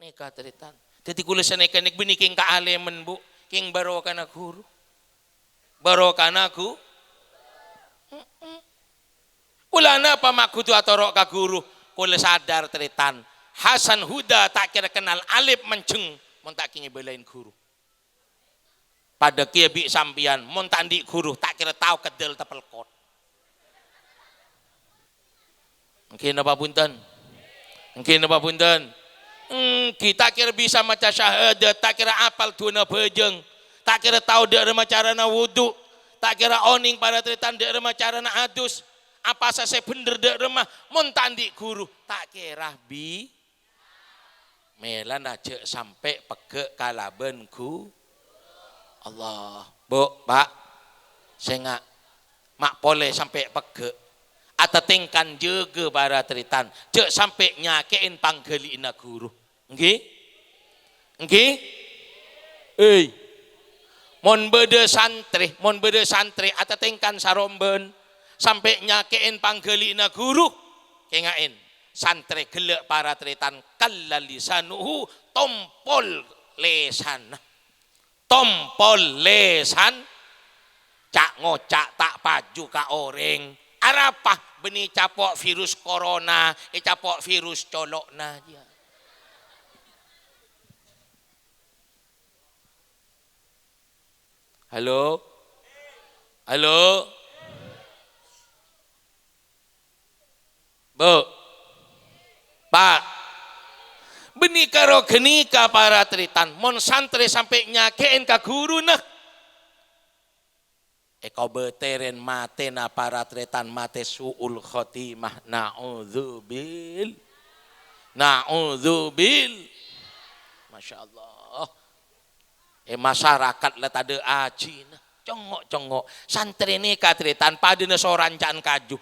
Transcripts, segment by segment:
Neka teritan. Jadi kula sanekan bini king kaalemen bu, king barokan aku guru. Barokan aku. Kula na pamakutu atorok ka guru, kula sadar teritan. Hasan Huda tak kira kenal alif menceng, mon tak kingi belain guru. Pada kia bi sampian, mon tandi guru tak kira tahu kedel tepelkot. Mungkin apa punten? Mungkin apa punten? Kita kira bisa maca syahadat, tak kira apal tuna bejeng, tak kira tahu dari macarana wudu, tak kira oning pada teritan dari macarana adus, apa saya bener dari rumah, montandi guru, tak kira bi, melan aja sampai pege kalabenku, Allah, bu, pak, saya nggak mak boleh sampai pege. Atau tingkan juga para teritan, cek sampai nyakein panggeli ina guru, nggih, nggih, mon bede santri, atau tingkan saromben, sampai nyakein panggeli ina guru, kengain, santri gelek para teritan, kalalisanuhu tompol lesan, cak ngocak tak paju ka oreng. Arapah benih capok virus corona, capok virus colok na dia. Halo, halo, bu, pak, benih karo genika para teritan, mon santri sampai nyakein ka guru nah. Eko beteren mate na para tretan mate suul khotimah na'udzubil. Masya Allah. Masyarakat lah tade aji nah. Congok santri ini katretan pada so rancaan kaju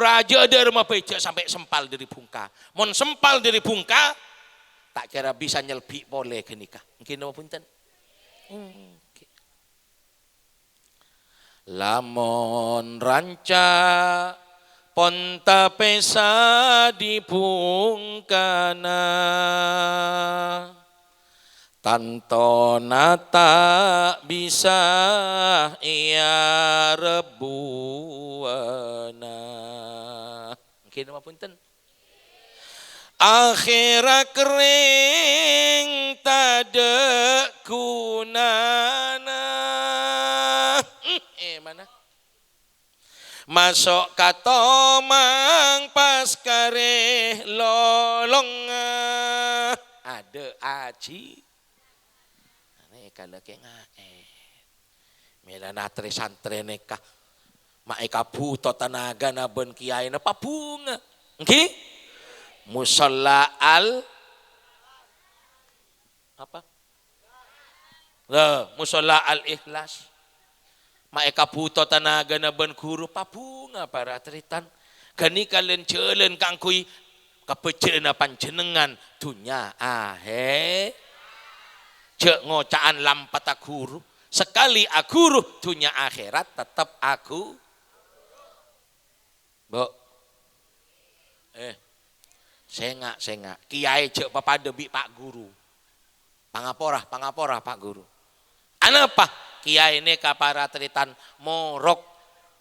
raja ada rumah beja sampai sempal dari bungka. Mon sempal dari bungka tak kira bisa nyelbi boleh kenikah. Mungkin apa punten? Lamun ranca ponta pesa di bungkana tantona tak bisa ia rebuana. Mungkin apa punten? Akhira kering tade kunana. Mana? Masuk katomang pas kare lolong ada aji. Ane kalau kengae. Melana tre santre neka. Maeka buto tanaga na ben kiai na papunga. Nggih? Musalla al apa? Musalla al ikhlas. Maeka buto tanaga na ben guru papunga para teritan. Gani kalian celen kangkui kapecil na panjenengan dunya ahe. Cek ngocaan lampat guru. Sekali aguru dunya akhirat tetap aku. Bu. Sengak. Kiai cek papada bi pak guru. Pangapora pak guru. Anapa? Kiai ini kapara teritan morok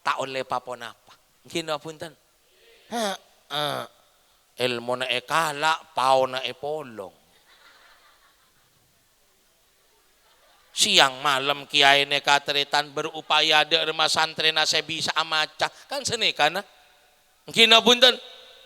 tak oleh papon apa. Mungkin apa punten? Ilmu na ekala, pau na epolong. Siang malam kiai ini kateritan berupaya de rumah santri na saya bisa amaca kan seneka na. Mungkin apa punten?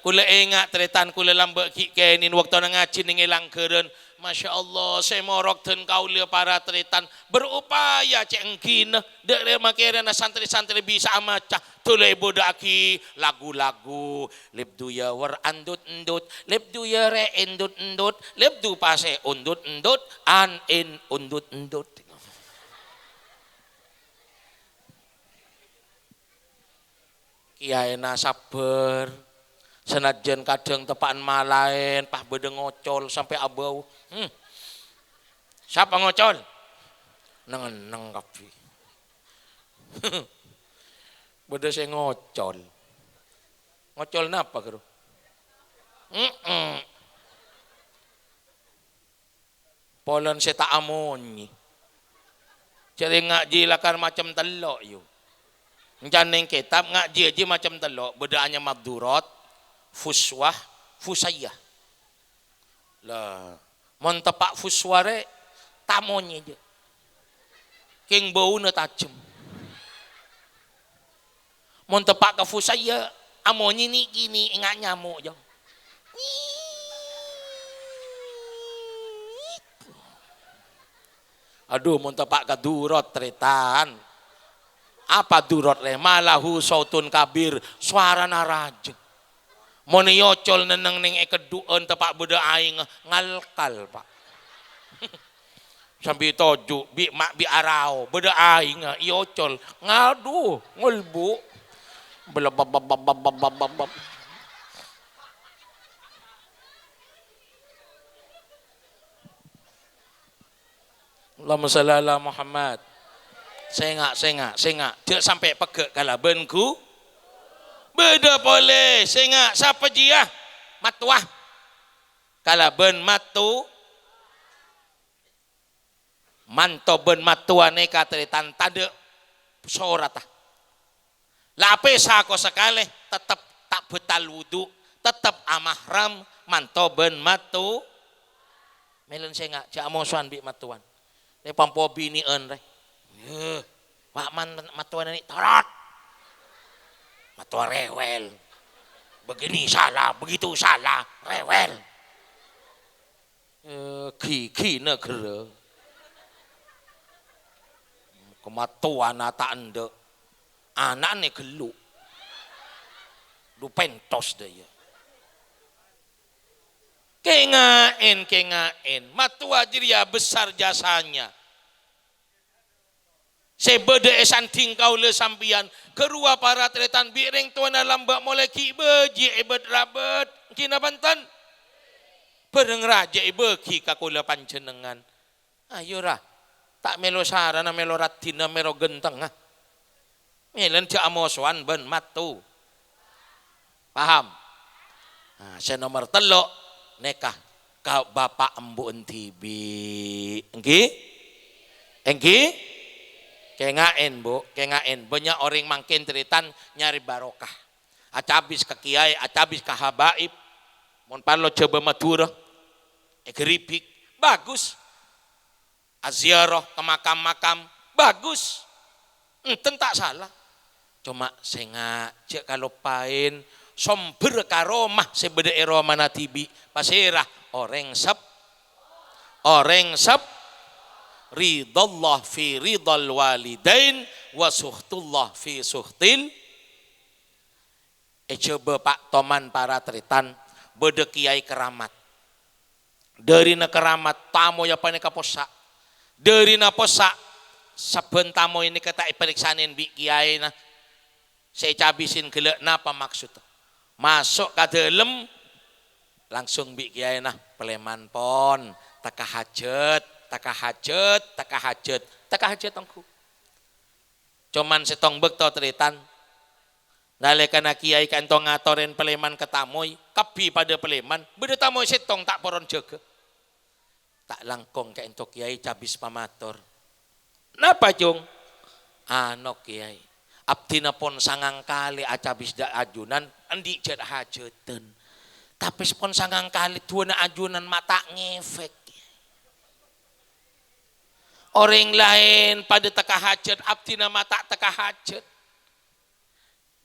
Kula ingat teritan kula lambek kikenin waktu na ngaji ningilang keren. Masya Allah, saya morok dan kaulia para teritan berupaya cengkin dari makanya santri-santri bisa amaca tulai bodaki lagu-lagu lebdu ya war andut-endut lebdu ya re endut-endut lebdu pase undut-endut an in undut-endut. Kiai na sabar senajan kadang tepaan malain pah bede ngocol sampai abau. Siapa ngocol? Neng kapi. Bede saya ngocol. Ngocol napa kero? Polon saya tak amonyi. Jadi ngaji lakan macam telok yo. Janeng kitab ngaji aja macam telok. Bedaannya maddurat, fuswah, fusayah. Lah, mon tepak fusware tamonye aja. King bau na tajam. Mon tepak ke fusayah, amonye ni gini ingat nyamuk jong. Aduh, mun tepak ke durot tretan. Apa durot le? Malahu sautun kabir, suara naraja. Mun yocol neneng ning ekedueun tepak beda aing ngalkal, Pak. Sambil toju bi mak bi arao beda aing yocol ngadu ngulbu belebab. Allahumma shalli ala Muhammad. Sengak. Dia sampai pegek kalabenku. Beda boleh. Sengak. Siapa dia? Matuah. Kalaben matu. Manto ben matuah neka teritan tade sorata. Lapis aku sekali tetap tak betal wudu. Tetap amahram. Manto ben matu. Melon sengak. Cak amosuan bi matuan. Ini pampo bini re. Wak man matuan ini tarot. Matuan rewel. Begini salah, begitu salah, rewel. Kiki negara. Kematuan tak anda. Anak ni geluk. Du pentos dia. Kengain. Matua jiria besar jasanya. Sebeda esan tingkau le sampian kerua para tretan biring tuana lambak moleki beji ebet rabet kina bantan pereng raja ebeki kakula panjenengan ayo rah tak melo sarana melo ratina melo genteng melen ca amoswan ben matu paham saya nomor telok nekah ka bapak embu entibi engki kengain bu, banyak orang makin teritan nyari barokah. Acabis ke kiai, acabis ke habaib, mon palo coba matura, geripik, bagus. Aziarah ke makam-makam, bagus. Enten tak salah. Cuma saya cek kalau pain, somber karomah sebeda eroma natibi, pasirah orang sep, ridallah fi ridal walidain wa suhtullah fi suhtil. Coba Pak Toman para teritan bede kiai keramat dari na keramat tamu ya pane kaposa dari na posa saben tamu ini kata periksanin bi kiai na saya cabisin gelek napa maksud masuk ke dalam langsung bi kiai na peleman pon taka hajat tongku. Cuman setong bekto teritan. Nalekana kiai kantong ngatoren peleman ketamoy, kapi pada peleman, beda tamoy setong tak poron jaga. Tak langkong ke entok kiai cabis pamator. Napa jong? Anok kiai. Abdina pon sangang kali acabis da ajunan, andi jad hajatan. Tapi pon sangang kali tuana ajunan mata ngefek. Orang lain pada teka hajat, abdi nama tak teka hajat.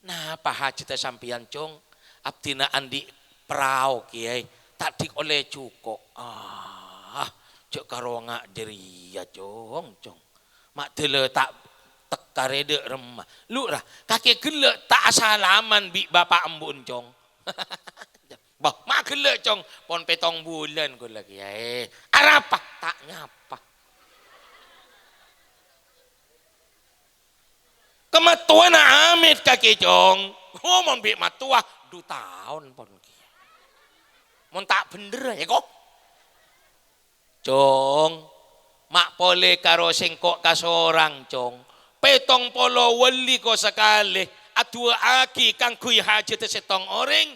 Nah, apa hajat sampian cong? Abdi na andi perau kiai, tak dik oleh cukup. Cek karongak jeria cong. Mak tele tak tekare de remah. Lu lah, kakek gelek tak asalaman bi bapak embun cong. Bah, mak gelek cong, pon petong bulan ku lagi kiai. Arapa tak nyapa. Kematuan amit kaki cong, mon bi matua 2 tahun pon kia. Mon tak bener ya kok. Cong, mak pole karo singkok kasorang cong. Petong polo wali ko sekali. Atua aki kang kui hajat setong orang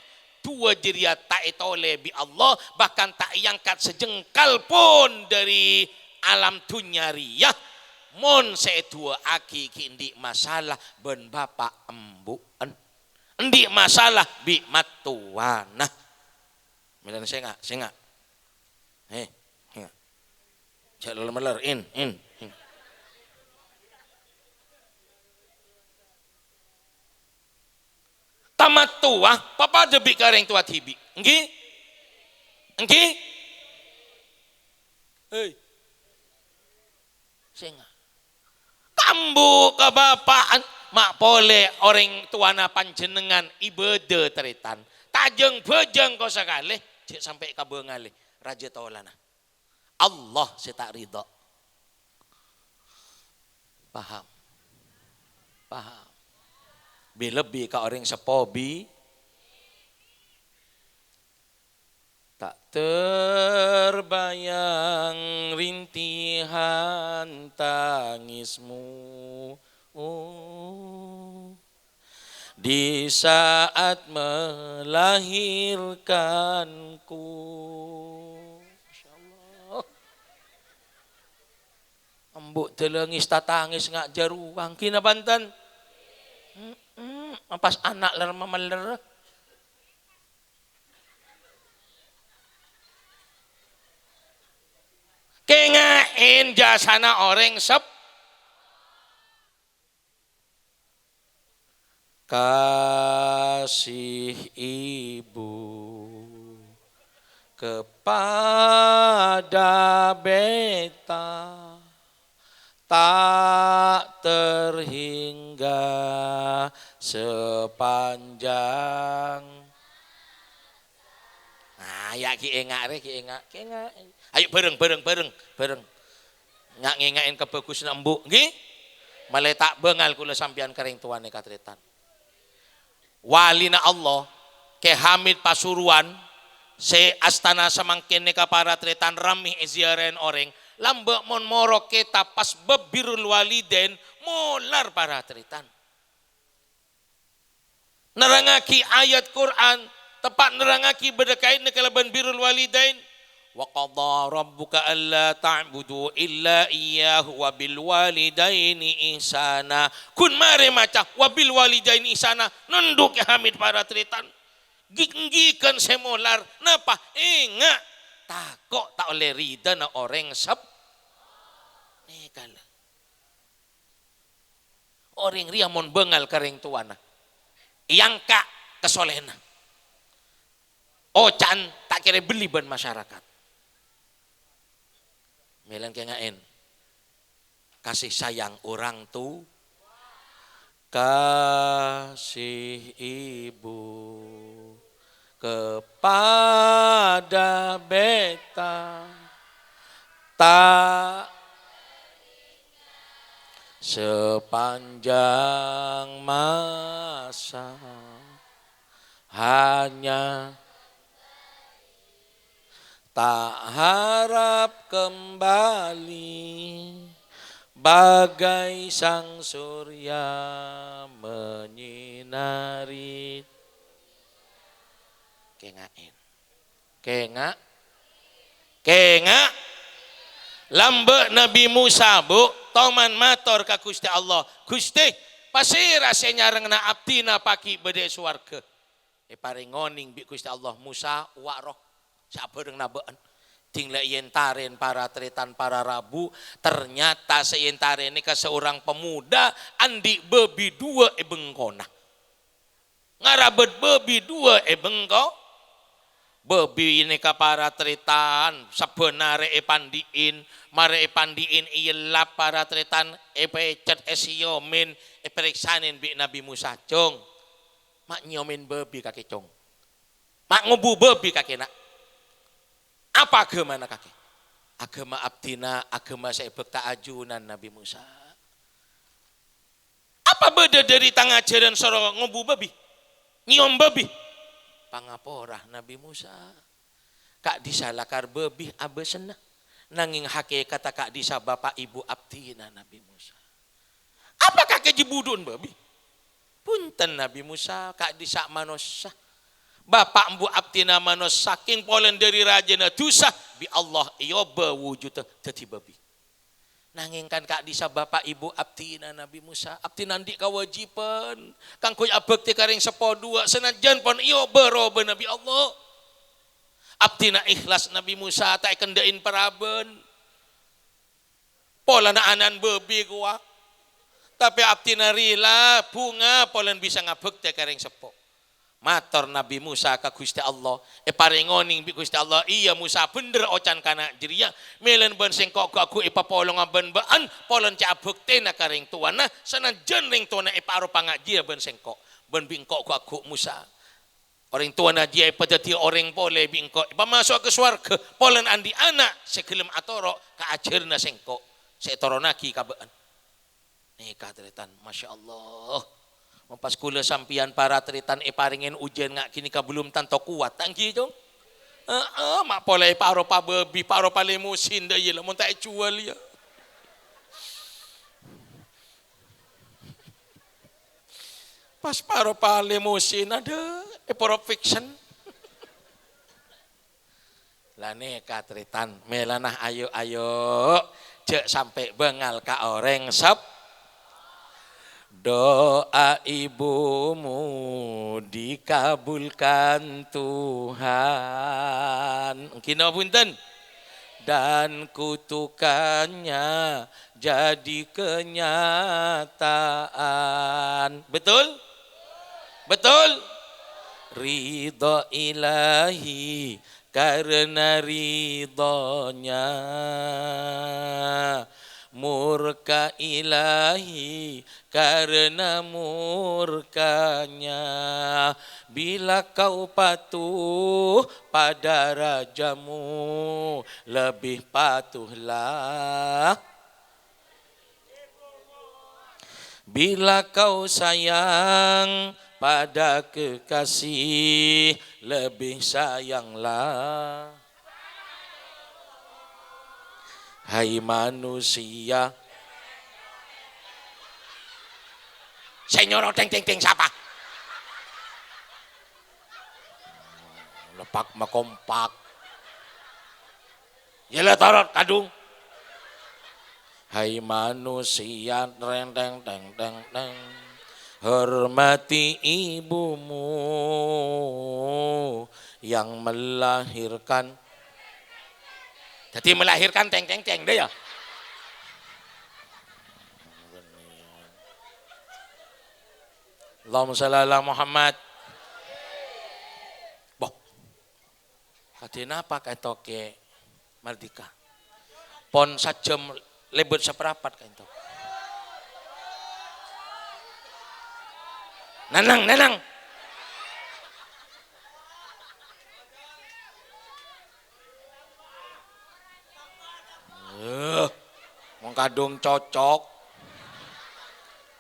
dua jeria tak etole bi Allah, bahkan tak iangkat sejengkal pun dari alam dunia riyah. Mon dua aki kindi masalah ben bapak embuan. Endi masalah bi matuana. Milan saya enggak. Jalur meler in. Tamat tua, papa debi kareng tua tibi. Enggi? Hei. Senga. Kambu kebapaan mak pole orang tuana panjenengan ibede teritan. Tajeng bejeng kau sekali, cek sampai kabengali raja taulana. Allah setak ridho. Paham. Lebih ke orang sepobi tak terbayang rintihan tangismu di saat melahirkanku. Insyaallah. Embuk telengis tatangis ngak jaruang kina Banten. Pas anak ler mameler. Kengain jasana orang sep. Kasih ibu kepada beta tak terhingga sepanjang. Nah, ya ki engak. Ayo bareng. Ngak ngengain kebagusan embuk nggih. Meletak bengal kula sampean kering tuane katretan. Walina Allah ke Hamid Pasuruan se astana samangkin neka para tretan ramih ziarahan orang lambek mon morok kita pas bebirul waliden molar para tretan. Nerangaki ayat Quran tepat nerangaki berdekait nekalaban birrul walidain. Wa qadha rabbuka alla ta'budu illa iyyahu wa bil walidaini ihsana. Kun mare maca wa bil walidaini ihsana nunduk ya Hamid para tretan. Ginggikan semolar napa ingat takok tak oleh rida na orang sab nekala. Orang ria mon bengal kareng tuana. Yang kak kesolehna. Ocan tak kira beli ban masyarakat. Melan kengain. Kasih sayang orang tu. Kasih ibu kepada beta tak sepanjang masa hanya tak harap kembali bagai sang surya menyinari. Kengak lambe Nabi Musa bu toman mator ka Gusti Allah. Gusti pasir rasanya rengna abdina paki bede suarga. Paring ngoning bi Gusti Allah Musa waroh sabareng nabaan. Tingla yentaren para tretan para rabu ternyata seyentaren ini ke seorang pemuda andi bebi dua bengkona. Ngarabet bebi dua bengko. Bebi ini ke para tretan sebenare pandiin mare pandiin iyelap para tretan pecet esiomin periksanin bi Nabi Musa cong. Mak nyomin bebi kaki cong. Mak ngubu bebi kaki nak. Apa agama nak kaki? Agama abdina, agama saya bekta ajunan Nabi Musa. Apa beda dari tang ajaran soro ngubu babi? Nyiom babi? Pangaporah Nabi Musa. Kak disalakar babi abesena. Nanging hakikat kak disa bapak ibu abdina Nabi Musa. Apakah kejibudun babi? Punten Nabi Musa kak disa manusia. Bapak mbu abtina manos saking polen dari rajana tusah bi Allah iya bewujud teti babi. Nanging kan kak disa bapak ibu abtina Nabi Musa abtina ndik kewajiban kang kuy abekti karing sepo dua senajan pon iya beroba Nabi Allah. Abtina ikhlas Nabi Musa tak kendain paraben. Pola na anan bebi gua. Tapi abtina rila bunga polen bisa ngabekti karing sepo. Mator Nabi Musa ka Gusti Allah paringoning bi Gusti Allah iya Musa bener ocan kana jiria melen ben sengkok aku ipapolong ben baan polon ca abekti na karing tuana sanajan ring tuana iparo pangajia ben sengkok ben bingkok aku Musa orang tuana dia padati orang pole bingkok pamasuk ke swarga polen andi anak sekelem atoro ka ajarna sengkok setoronaki kabaan nikah tretan Masya Allah. Pas kula sampian para tritan paringin ujian ngak kini ka belum tanto kuat tangki dong. Mak pole paro pa bebi paro pa limusin da yela mun tak jual ya. Pas paro pa limusin ada poro fiction. Lah nih ka tritan melanah ayo cek sampai bengal ka oreng sep. Doa ibumu dikabulkan Tuhan. Kina punten. Dan kutukannya jadi kenyataan. Betul? Betul? Ridho ilahi karena ridhonya. Murka ilahi karena murkanya. Bila kau patuh pada rajamu, lebih patuhlah. Bila kau sayang pada kekasih, lebih sayanglah. Hai manusia. Saya nyoro ting siapa? Lepak makompak. Yalah tarot kadung. Hai manusia teng. Hormati ibumu yang melahirkan. Jadi melahirkan teng deh ya. Allahumma shalli ala Muhammad. Boh. Kadina apa kae toke mardika. Pon sajam lebet seperapat kae tok. Nanang. Mong kadung cocok.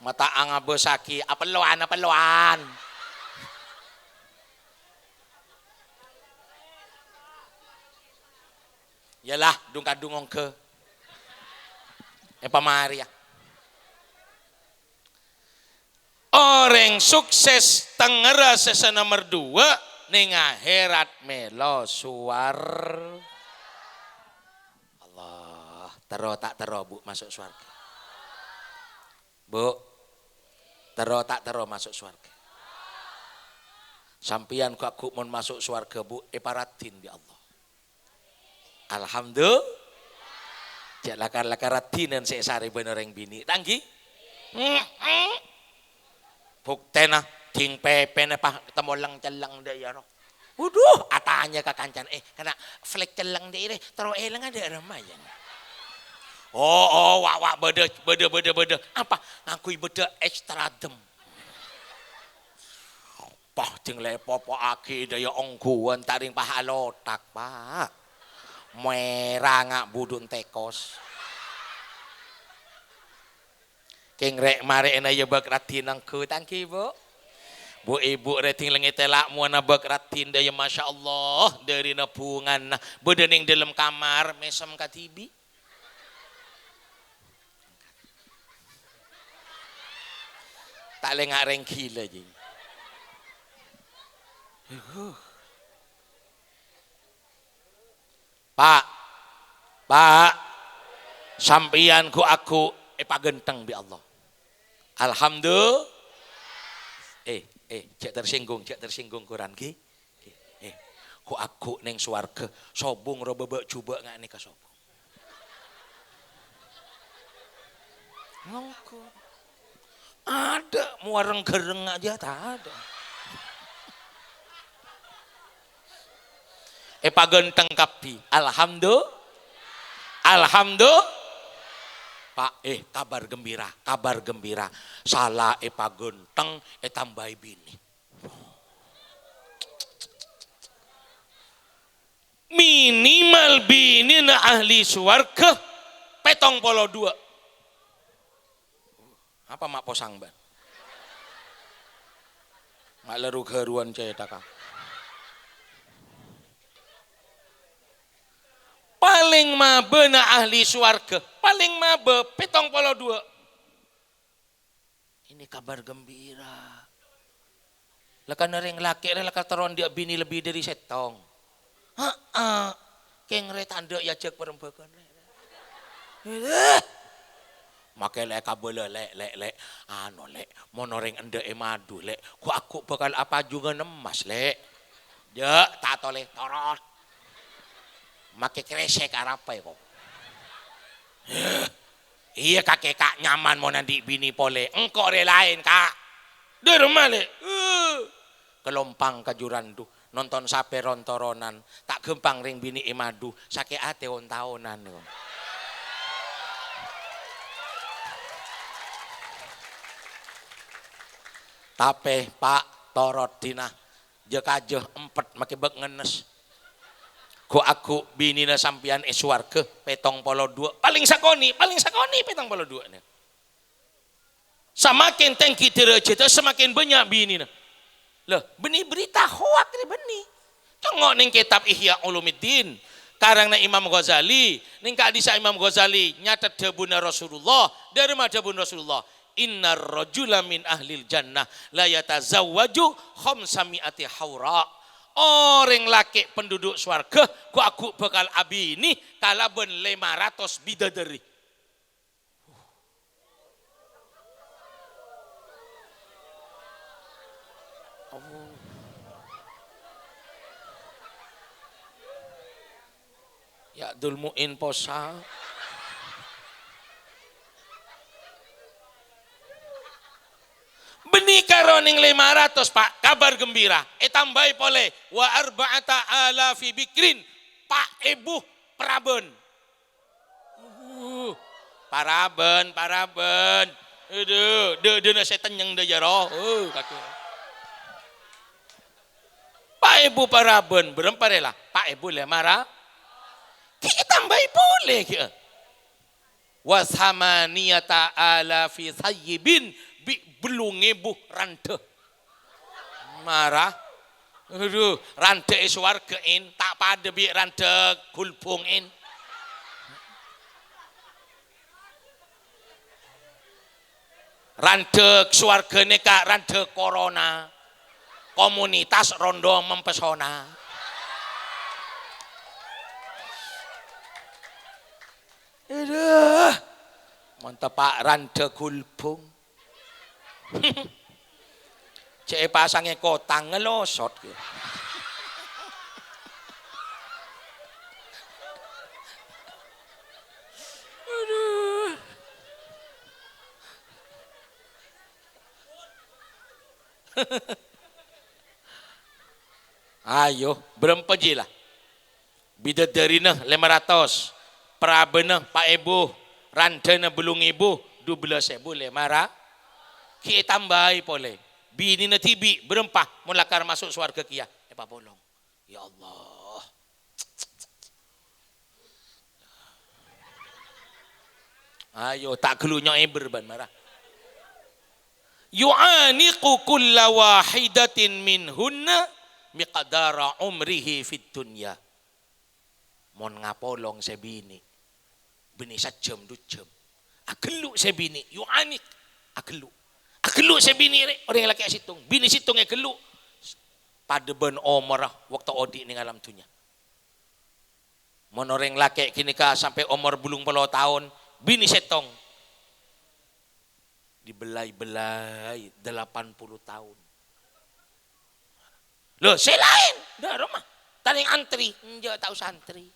Mata anga besaki, apeluan. Yalah, dung kadung ke. Pamari ya. Orang sukses tengera sesa nomor 2 ning akhirat melo suar. Tak tero Bu masuk surga. Bu, tero masuk surga. Sampian kok mun masuk surga Bu, paratin di Allah. Alhamdulillah. Jak lakar-lakaratinan sesare bener yang bini. Tanggi. Buktena ting pepene pa ketemu lang-celang daya ro. Waduh, atanya kakancan kena flek celang deh terus elang ada remayan. Wak beda. Apa? Ngakui beda ekstra dem. Pah jeng lepopo aki daya ongguan taring pahalotak, Pak. Merah ngak budun tekos. Keng rek mare ena ya bakratin angku tangki, Bu. Bu ibu rating lengi telak muana bakratin daya Masya Allah dari nepungan bedening dalam kamar mesem katibi. Tak lengak reng gila je. Pak, Pak, sampian ku aku pagenteng bi Allah. Alhamdulillah. Cek tersinggung Quran ki. Ku aku neng swarga sobung ro bebek coba nggak nih ka sobung. Ngongko. Ada muareng gereng aja tak ada. Pagenteng kapi. Alhamdulillah. Alhamdulillah. Pak kabar gembira. Salah pagenteng tambai bini. Minimal bini na ahli swarga 72. Apa mak posang ban? Mak leru keruan cetaka. Paling mabe na ahli swarga, paling mabe 72. Ini kabar gembira. Laka nering laki laka teron dia bini lebih dari setong. Kengre tanda ya cek perempuan. Make lek kabel lek anu lek monoreng ende madu lek ku aku bakal apa juga nemas lek. Ya tak tole torot. Make kresek arapai kok. Iya kakek kak nyaman mau nanti bini pole. Engkau relain kak. Dermale. Kelompang kajurandu. Nonton sape rontoronan. Tak gempang ring bini emadu. Sake ate on-taonan. Tapi pak torot dina. Jekajeh empet make bek ngenes. Ku aku binina sampian swarga 72 paling sakoni 72 nih. Semakin tinggi derajatnya semakin banyak binina. Loh, benih berita hoak ini benih. Congok ning kitab Ihya Ulumuddin karangna Imam Ghazali, ning hadis Imam Ghazali nyatet debuna Rasulullah dari madhabun Rasulullah. Innar rajula min ahlil jannah la yatazawwaju khamsami'ati haura. Orang laki penduduk swarga ku aku bakal abi ini kalaben 500 bidadari. Ya dulmuin posa. Benih karoning 500 pak kabar gembira. Tambahi pole wa arba'ata alafi bikrin pak ebuh paraben. Paraben. Aduh, de setan yang de jaro. Kaki. Pak ebu paraben berempat lah. Pak ebu lemara. Kita tambahi pole kia. Wa samaniyata alafi sayyibin belum ngebuh rante marah. Aduh, rante swargain tak pada bi rante kulpungin. Rante swargane kak rante corona. Komunitas rondo mempesona. Aduh. Mantap pak rante kulpung. Cek pasangnya kotang ngelosot gitu. Aduh. Ayo berempat lah. Bidadari nah 500. Prabena Pak Ibu. Randana belum ibu 12.000 500. Kita tambahi pole. Bini na tibi berempah mulakar masuk swarga kia. Pak bolong. Ya Allah. Ayo tak kelunya berban marah. Yu'aniqu kulla wahidatin minhunna miqdara umrihi fid dunya. Mon ngapolong sebini. Bini sajam 2 jam. Agelu sebini yu'aniq agelu. Agelu sebini orang laki situng. Bini situng agelu. pada ben umur waktu odi ning alam dunia. Menoreng laki kini ka sampai umur belum 10 tahun bini setong dibelai-belai 80 tahun. Loh, saya lain dah rumah taling antri, enggak tahu santri.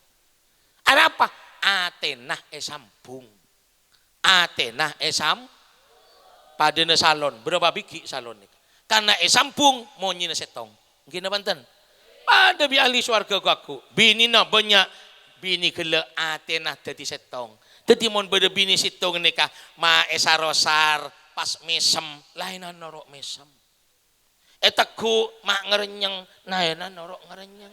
Ada apa? Atenah sambung. Atenah pada salon berapa biji salon nih? Karena sambung mau nyina setong. Gini banten. Pada bi ahli swarga aku. Bini na banyak bini gele atenah dadi setong. Dadi mon beda bini setong nikah ma esarosar pas mesem lainan norok mesem. Teku mak ngerenyeng naenan norok ngerenyeng.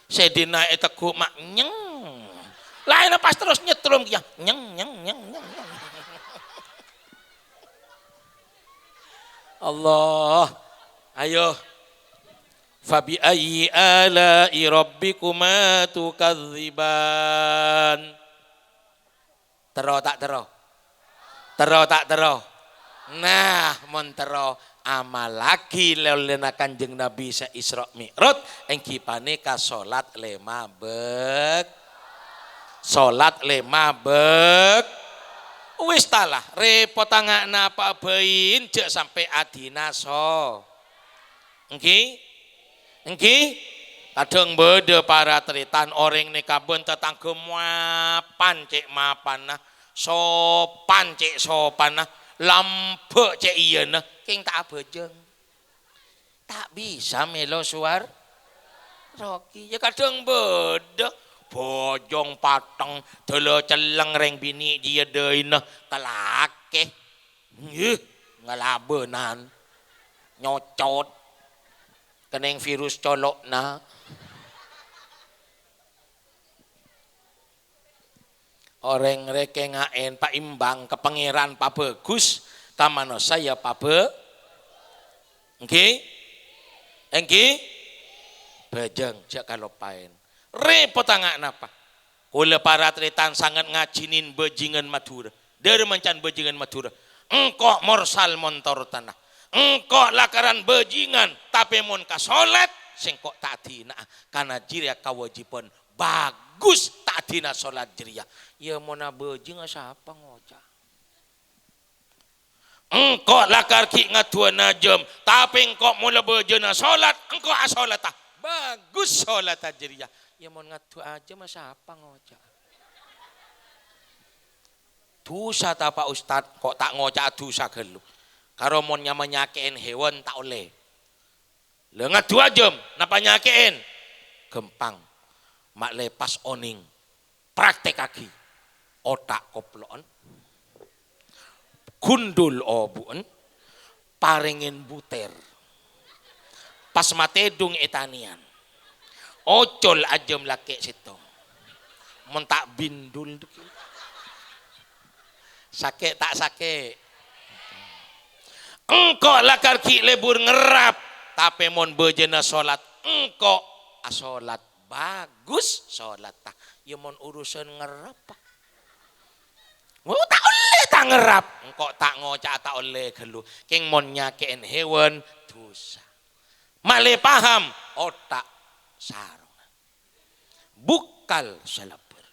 Sedina teku mak nyeng. Lain pas terus nyetrum ya nyeng. Allah, ayo. Fabi ayyi ala'i rabbikuma tukadziban. Tero tak tero? Tero tak tero? Nah, mon tero amal lagi lelena Kanjeng Nabi sa Isra Mi'raj engkipane ka salat lema bek. Salat lema bek. Wis talah repot tangana Pak Bein jek sampai adina so. Engki kadang beda para teritan orang nikah ben tetangga mapan cek mapan nah sopan cek sopan nah lampe cek iya nah king tak bejeng tak bisa melo suar Rocky ya kadang beda bojong pateng delo celeng reng bini dia deui nah telake ngalabenan nyocot keneng virus colok na orang reke ngaen Pak Imbang ke pangeran Pak Bagus kamano saya Pak Be engki bejeng jak kalopain repot angak napa kula para tritan sangat ngajinin bejingan Madura dari mancan bejingan Madura engkok morsal montor tanah engkau lakaran bajingan tapi mon kasolat singkok tak dina karena jiria kewajiban bagus tak dina solat jiria ya mona bajingan siapa ngoca engkau lakar ki ngadua najam tapi engkau mula bajina solat engkau asolat bagus solat jiria ya mon ngadua aja mah siapa ngoca dosa ta Pak Ustad kok tak ngoca dosa gelu karo mon nyakein hewan tak oleh. Lengat 2 jam napa nyakein? Gempang. Mak lepas oning. Praktek kaki. Otak koploan. Gundul obuen. Paringin buter. Pas matedung etanian. Ocol ajem laki situ. Mon tak bindul. Sakit tak sakit. Engkau lakar ki lebur ngerap tapi mon bejena salat engkau asolat bagus salat tak ya mon urusan ngerap tak oleh tak ngerap engkau tak ngoca tak oleh gelu king mon nyakein hewan dosa male paham otak sarung bukal salaber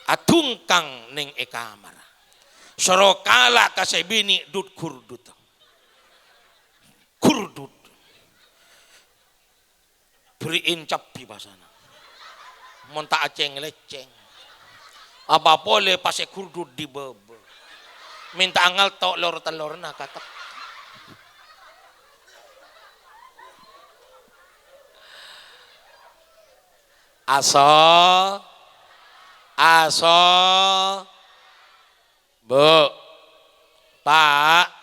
atungkang ning ekamara sorokala kasebini dut kurdut kurdut beriin capi basana monta aceng leceng apa boleh pase kurdut di bebe minta angal tok lor telur na katak aso bu pak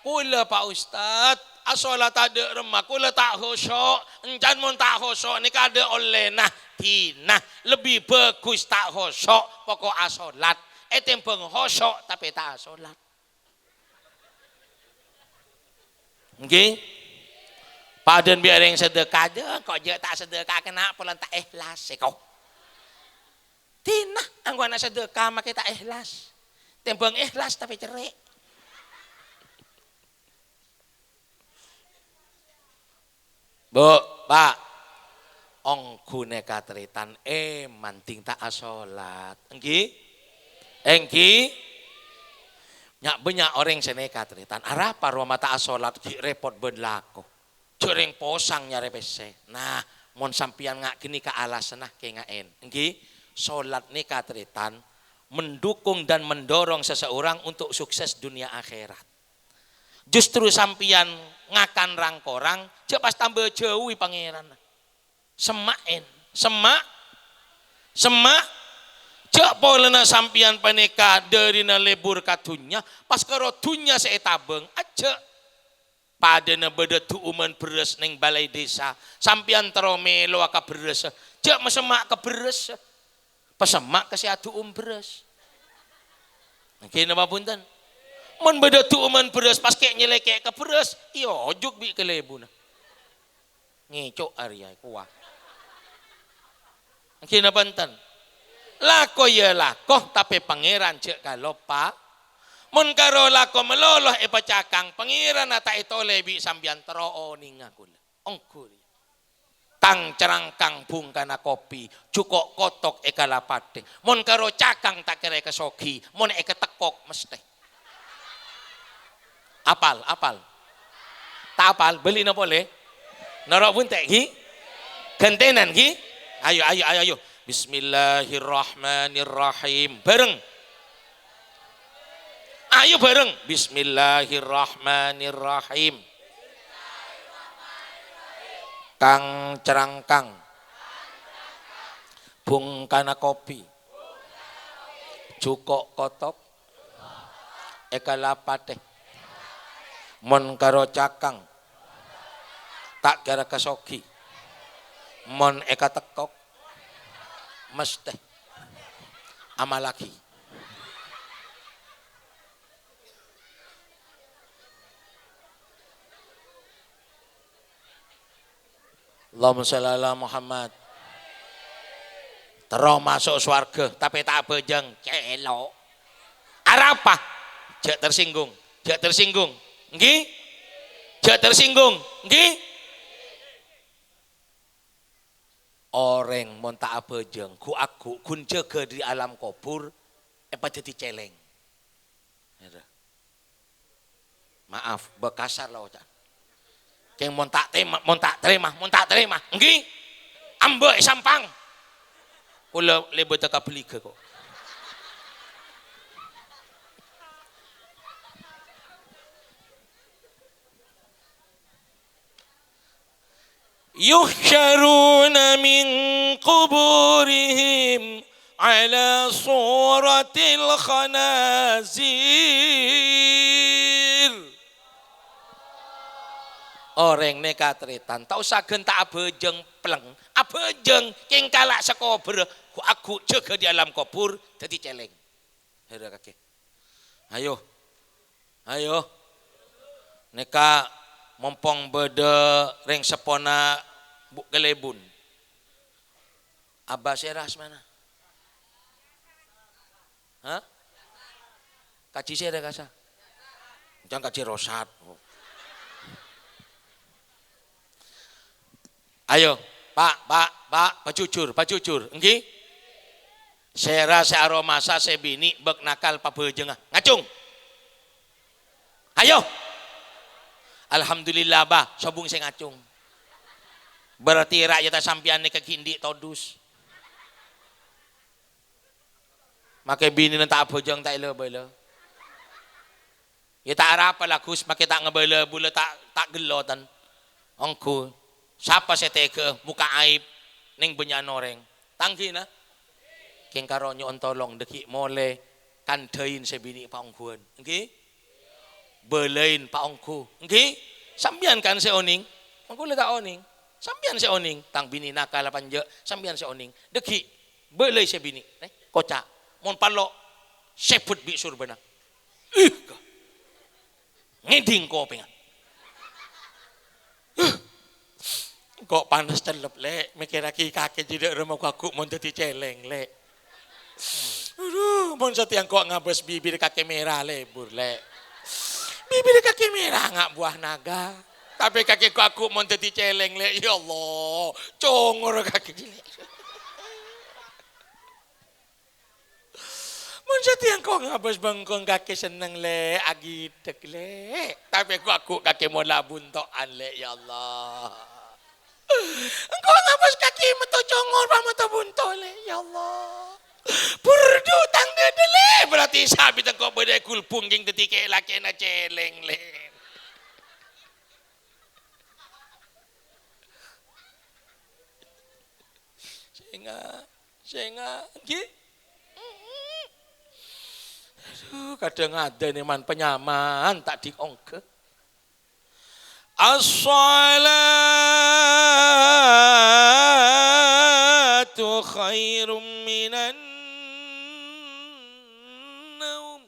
kula Pak Ustad asolat ada remah kula tak khusyuk encan mun tak khusyuk ni kada oleh nah tinah lebih bagus tak khusyuk pokok asolat tembeng khusyuk tapi tak asolat nggih paden biar yang sedekah aja kok je tak sedekah kena pulang tak ikhlas kau tinah anggona sedekah make tak ikhlas tembeng ikhlas tapi cerik Bu, Pak. Ongku nekatretan manting tak asolat. Engki? Engki? Nyak banyak orang senekatretan. Arapa roma tak asolat ki repot benlako. Jering posang nyare pese. Nah, mon sampian ngak kini ke alasan nah ke ngaen. Engki? Solat nekatretan mendukung dan mendorong seseorang untuk sukses dunia akhirat. Justru sampian ngakan rangkorang, cek pas tambah jauhi pangeran. Semain, semak, cek polena sampian paneka dari lebur katunya, pas karo tunya seetabeng, aja padana beda tuuman beres neng balai desa, sampian teromelo aka beres, cek mesemak ke beres, pesemak ke seatu beres. Oke, nama punten. Mun beda tuuman beres pas kek nyelekek ke beres, iyo ojuk bi ke lebu na. Ngecok Arya kuah. Kina banten. Lako ya lako tapi pangeran cek kalau pak. Mun karo lako meloloh pacakang pangeran ata itu lebi sambian teroo ningaku. Ongkul. Tang cerangkang bungkana kopi, cukok kotok kalapate. Mun karo cakang tak kira kesoki, mun tekok mesti. Apal. Tak apal, beli na boleh. Narok pun tak hi. Gentenan hi. Ayo. Bismillahirrahmanirrahim. Bareng. Ayo bareng. Bismillahirrahmanirrahim. Kang cerangkang. Bungkana kopi. Cukok kotok. Ekalapate. Mon karo cakang. Tak kira kesoki. Mon eka tekok. Mesti amalaki. Allahumma sholli ala Muhammad. Terus masuk swarga tapi tak bejeng celok. Arapa? Jak tersinggung. Nggih? Jak tersinggung. Nggih? Orang mon tak abejeng ku aku kun jaga di alam kubur jadi celeng. Maaf bekasar lah oca. Keng mon tak terima. Nggih? Ambek sampang. Kula lebe teka beli ke kok. Yuhsyaruna min quburihim ala suratil khanazir. Orang nekatretan tau sagen tak abejeng pleng, abejeng king kalak sekober, aku jaga di alam kubur dadi celeng. Hera kaki. Ayo. Neka mompong beda ring sepona buk kelebun. Abah seras mana? Hah? Kaci saya ada kasa. Jangan kaci rosat. Ayo, Pak, pacujur. Enggi? Sera searomasa sebini bek nakal pabejeng ngacung. Ayo. Alhamdulillah bah, sobung saya ngacung. Berarti rakyat sampian ni kekindi todus. Makai bini nanti abojang tak ilo. Ya tak apa lah kus, makai tak ngebela bula tak gelotan. Ongku, siapa saya teke muka aib neng benyan orang. Tangki na. Keng karonyo ontolong deki mole kandain sebini pa ongkuan. Okay? Belain pa ongku. Okay? Sambian kan si oning. Ongku leta oning. Sambian si oning. Tang bini nakal panja. Sambian si oning. Deki belai si bini. Kocak. Mon palo seput bi surbana. Ngeding ko pengan. Kok panas telep le, mikir lagi kakek jadi rumah aku mau jadi celeng le. Aduh, mau setiang kok ngabes bibir kakek merah lebur le. Bibir kakek merah ngak buah naga. Tapi kakiku aku mau jadi celeng le. Ya Allah, congor kaki cilik. Mun yang kau ngabas bengkong kaki seneng le, agidek le. Tapi aku kaki mau labuntoan le, ya Allah. Engkau ngabas kaki metu congor pa metu bunto le, ya Allah. Purdu tang dedele, berarti sabi tengkau bedai kulpung ging detike laki na celeng le. Sehingga, nggih. Aduh, kadang ada nih man penyaman tak diongke. As-salatu khairum minan naum.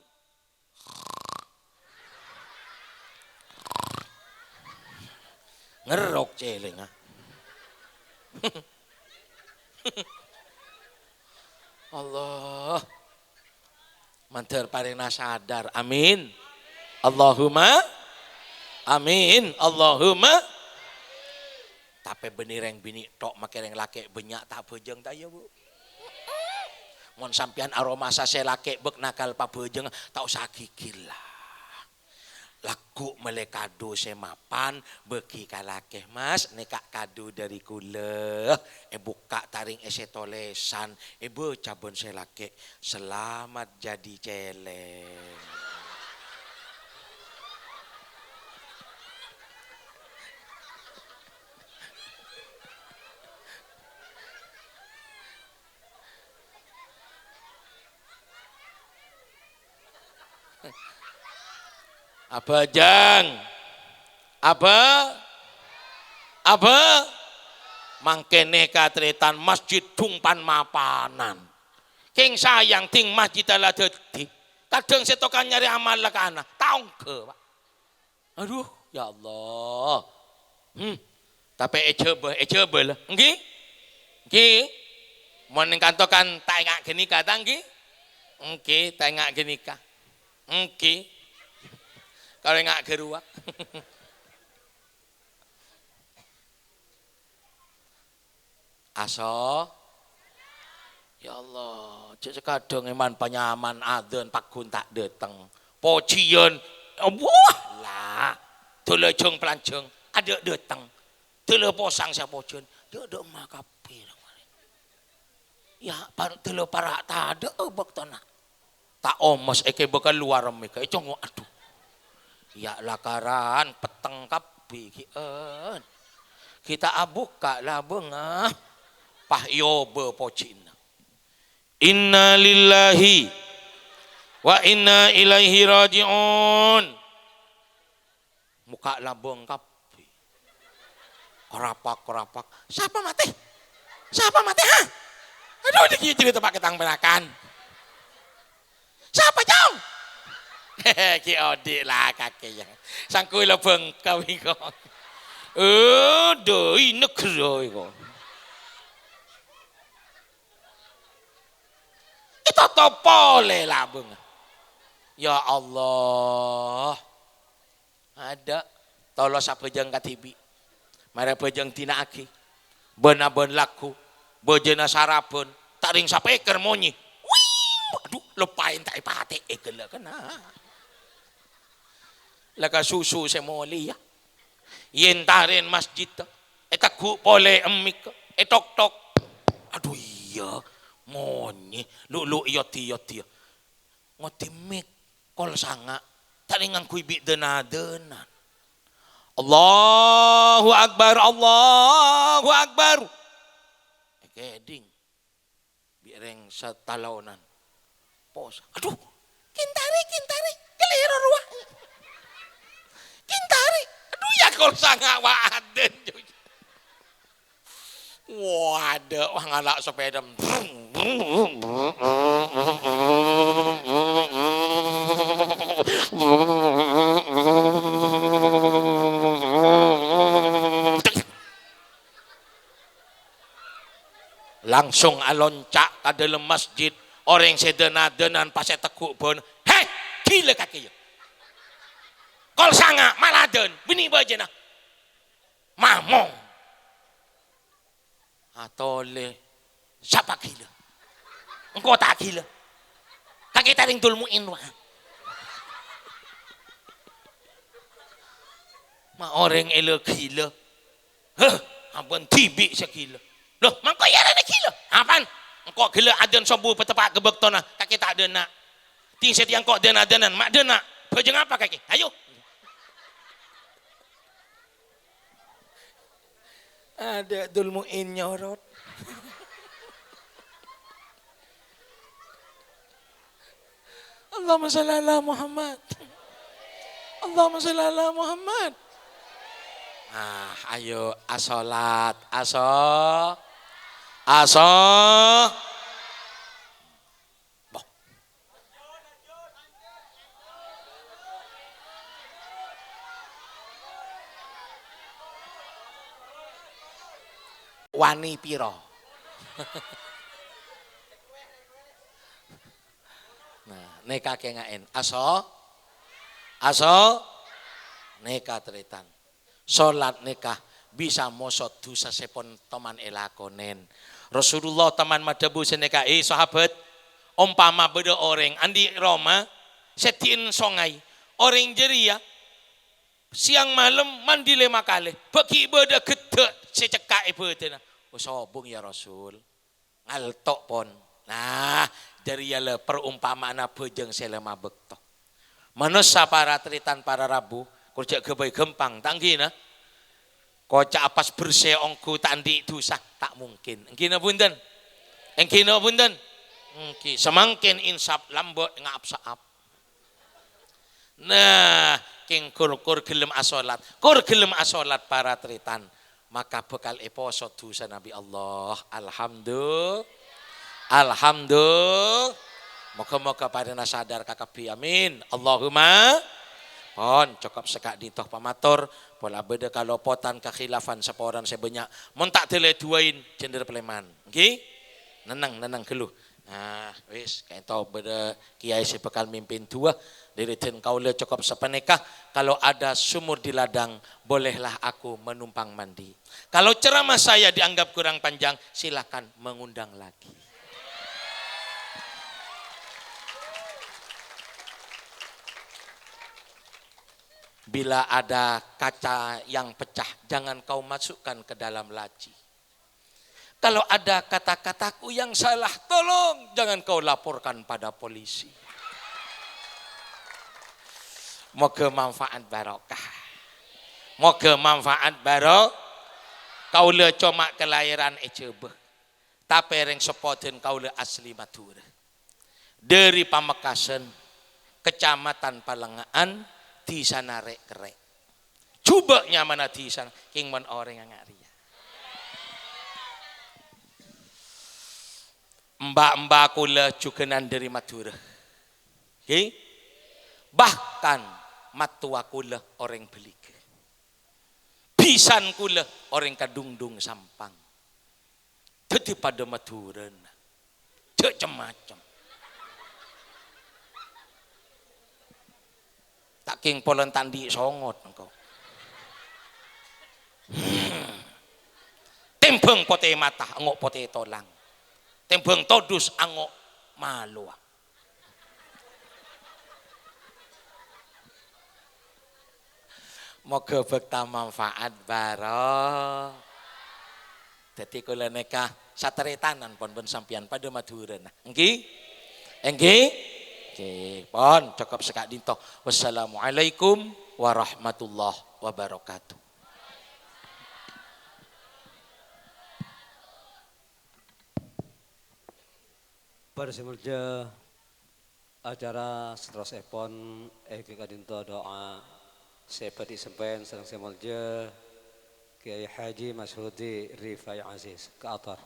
Ngerok celeng ah. Allah mantar parina sadar, amin. Allahumma amin. Allahumma. Tapi benereng bini tok make reng laki banyak tak bejeng tak ya bu. Mon sampean aroma sase laki bek nakal pa bejeng tak usah gigil lah. Laku melekado semapan beki kalakeh mas nekak kado dari kula buka taring esetolesan cabon selake selamat jadi celeng. Apa jang? Apa mangkene katretan masjid tungpan mapanan. King sayang ting masjid ala detik. Kadang setokan nyari amal kana. Taong ke, Pak. Aduh, ya Allah. Tapi ecebe lah. Nggih? Nggih. Mun kantokan tengak geni kata nggih? Nggih, tengak geni ka. Nggih. Kalau nggak geruak. Aso. Ya Allah, cek kadang eman penyaman adzan pakun tak dateng. Pocian, wah lah. Tule jeng pelanjeng, ada dateng. Tule posang saya pocian, dia ada emak kapir. Ya, tule parak tak ada bak tanah. Tak omos eke bakal luar mereka, congok aduh. Ya lakaran peteng kapi kien. Kita abuka lah bengah pah yobe pocina. Inna lillahi wa inna ilaihi raji'un. Muka labeng kapi. Korapak. Siapa mati? Ha? Aduh dikit juga tempat ketang penakan. Siapa jauh? Ki odik lah kakek yang sangkui lah bengkau iko. Doi negara iko. Itu topole lah beng. Ya Allah. Ada tolo sa pejang katibi. Mare pejang tina aki. Beuna-beun laku. Bejena sarapun. Tak ring sampai eker monyi. Aduh lupain tak ipate eker lah kena. Laka susu semoli ya. Yentarin masjid. Etaku pole emik. Tok. Aduh iya. Monyi. Lu yoti. Ngotimik. Kol sanga. Taringan kuibik dena-dena. Allahu Akbar. Keding. Bireng setalonan. Pos. Aduh. Kintari. Kelihir ruah. Kintari. Aduh ya kol sanga waden. Wah ada. Wah ngalak sepeda. Langsung aloncak ke dalam masjid. Orang sedena-denan pas tekuk pun. Hei, gila kaki. Kol sanga maladen, bini bajena. mamong atole siapa gila engkau tak gila kaki taring dulmuin wah ma orang ele gila ampun tibi segila loh mangko yarane gila apaan engkau gila adan sobu petepak gebektona kaki tak ada nak ting setiang kok dena-denan mak dena bejeng apa kaki ayo ada dulmuin nyorot Allahumma shalli ala Muhammad Allahumma shalli ala Muhammad ayo asolat aso boh wani piro nah neka kengaen aso neka teritan salat nikah bisa mosot dosa sepon teman elakonen Rasulullah teman madabu seneka sahabat umpama beda orang andi Roma setin songai orang jeria siang malam mandi 5 kali bagi beda gede secekak beda sobong ya Rasul ngaltok pon nah dari yala perumpamaan bejeng selama bekto manusia para teritan para rabu kerja kebaik gempang tanggina kocak apas bersih ongku tandi dosa tak mungkin engkina bunten semangkin insap lambot ngap saap nah king kur gelem asolat para teritan maka bekal poso dosa Nabi Allah alhamdulillah moga-moga pada sadar kakabi amin Allahumma pon cukup sekak ditoh pamator pola beda kalau potan kekhilafan seporan sebanyak montak tele duain jender peleman nggih nenang geluh nah wis kayak tau beda kiai si bekal mimpin dua diritin kaula cukup sepenekah kalau ada sumur di ladang bolehlah aku menumpang mandi kalau ceramah saya dianggap kurang panjang silakan mengundang lagi bila ada kaca yang pecah jangan kau masukkan ke dalam laci kalau ada kata-kataku yang salah tolong jangan kau laporkan pada polisi moga manfaat barokah kaula coma kelahiran ecebeh tapi reng sepoten kaula asli Madura dari Pamekasan kecamatan Palengaan di sana rek coba nyaman di sana king mon orang yang ngaria mbak kula jukenan dari Madura okay? Bahkan matua kula orang belik pisan kula orang kadungdung sampang jadi pada Madura macam tak king polen tandi songot engkau tembeng pote mata angok pote tolang tembeng todus angok malua moga bekta manfaat baro dadi kula nekah sateretanan pon sampeyan pada Madura nah nggih pon cukup sekak dinto wassalamualaikum warahmatullahi wabarakatuh pada semulja acara setelah epon kita dinto doa seperti sempen serang semulja Kiai Haji Masyhudi Rifai Aziz ke atar